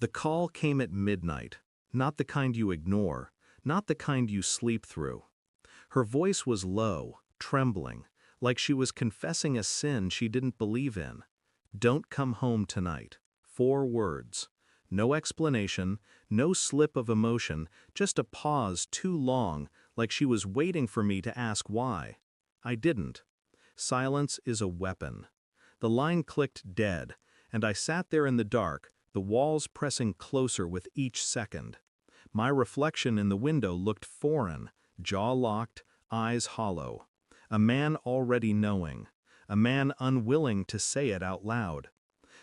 The call came at midnight, not the kind you ignore, not the kind you sleep through. Her voice was low, trembling, like she was confessing a sin she didn't believe in. "Don't come home tonight." 4 words. No explanation, no slip of emotion, just a pause too long, like she was waiting for me to ask why. I didn't. Silence is a weapon. The line clicked dead, and I sat there in the dark, the walls pressing closer with each second. My reflection in the window looked foreign, jaw locked, eyes hollow. A man already knowing. A man unwilling to say it out loud.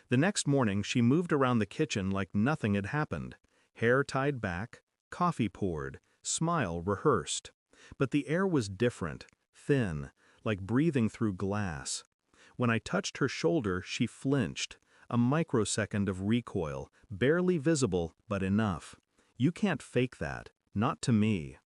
The next morning she moved around the kitchen like nothing had happened. Hair tied back, coffee poured, smile rehearsed. But the air was different, thin, like breathing through glass. When I touched her shoulder, she flinched. A microsecond of recoil, barely visible, but enough. You can't fake that, not to me.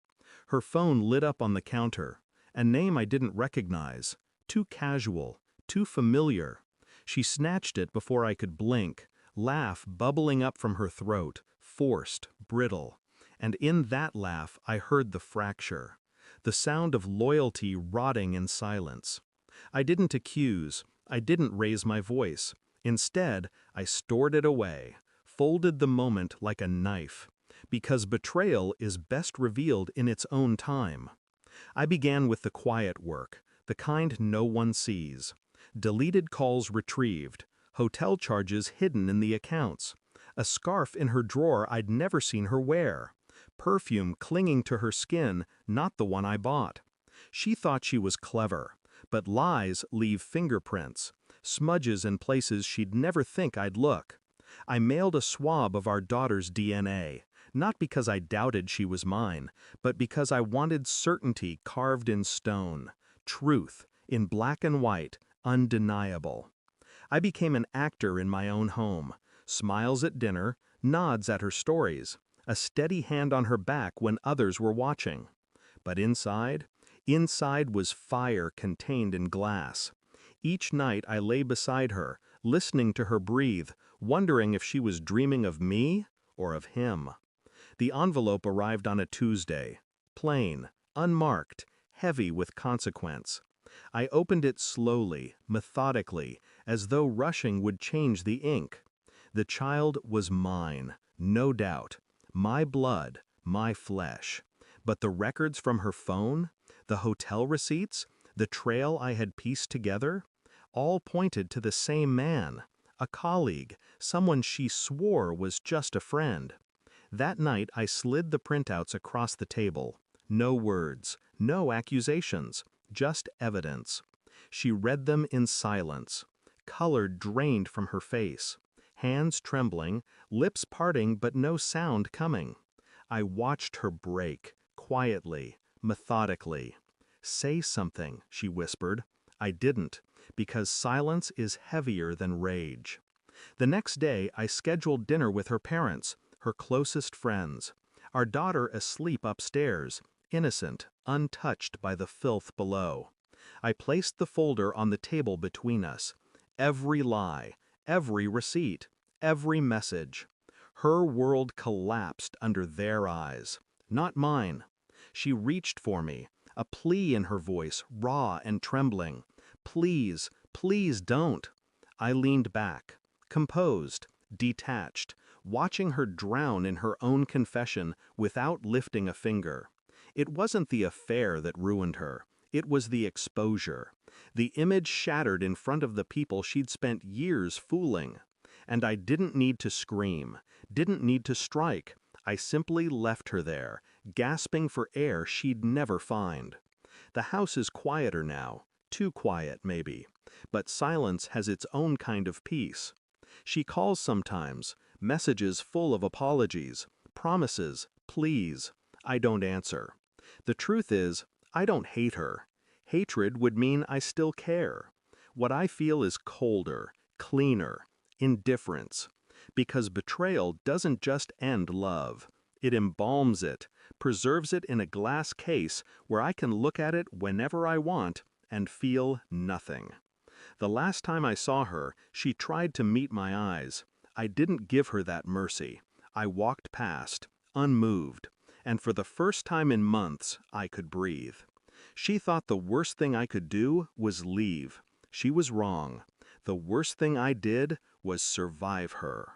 Her phone lit up on the counter. A name I didn't recognize. Too casual, too familiar. She snatched it before I could blink, laugh bubbling up from her throat, forced, brittle. And in that laugh I heard the fracture. The sound of loyalty rotting in silence. I didn't accuse, I didn't raise my voice. Instead, I stored it away, folded the moment like a knife. Because betrayal is best revealed in its own time. I began with the quiet work, the kind no one sees. Deleted calls retrieved, hotel charges hidden in the accounts, a scarf in her drawer I'd never seen her wear, perfume clinging to her skin, not the one I bought. She thought she was clever, but lies leave fingerprints, smudges in places she'd never think I'd look. I mailed a swab of our daughter's DNA, not because I doubted she was mine, but because I wanted certainty carved in stone, truth, in black and white, undeniable. I became an actor in my own home, smiles at dinner, nods at her stories, a steady hand on her back when others were watching. But inside was fire contained in glass. Each night I lay beside her, listening to her breathe, wondering if she was dreaming of me or of him. The envelope arrived on a Tuesday. Plain, unmarked, heavy with consequence. I opened it slowly, methodically, as though rushing would change the ink. The child was mine, no doubt. My blood, my flesh. But the records from her phone, the hotel receipts, the trail I had pieced together, all pointed to the same man, a colleague, someone she swore was just a friend. That night I slid the printouts across the table. No words, no accusations, just evidence. She read them in silence. Color drained from her face. Hands trembling, lips parting but no sound coming. I watched her break, quietly, methodically. "Say something," she whispered. I didn't, because silence is heavier than rage. The next day I scheduled dinner with her parents, her closest friends. Our daughter asleep upstairs, innocent, untouched by the filth below. I placed the folder on the table between us. Every lie, every receipt, every message. Her world collapsed under their eyes, not mine. She reached for me, a plea in her voice, raw and trembling. "Please, please don't." I leaned back, composed, detached, watching her drown in her own confession without lifting a finger. It wasn't the affair that ruined her. It was the exposure. The image shattered in front of the people she'd spent years fooling. And I didn't need to scream, didn't need to strike. I simply left her there, gasping for air she'd never find. The house is quieter now, too quiet maybe, but silence has its own kind of peace. She calls sometimes, messages full of apologies, promises, pleas. I don't answer. The truth is, I don't hate her. Hatred would mean I still care. What I feel is colder, cleaner, indifference. Because betrayal doesn't just end love. It embalms it, preserves it in a glass case where I can look at it whenever I want and feel nothing. The last time I saw her, she tried to meet my eyes. I didn't give her that mercy. I walked past, unmoved, and for the first time in months, I could breathe. She thought the worst thing I could do was leave. She was wrong. The worst thing I did was survive her.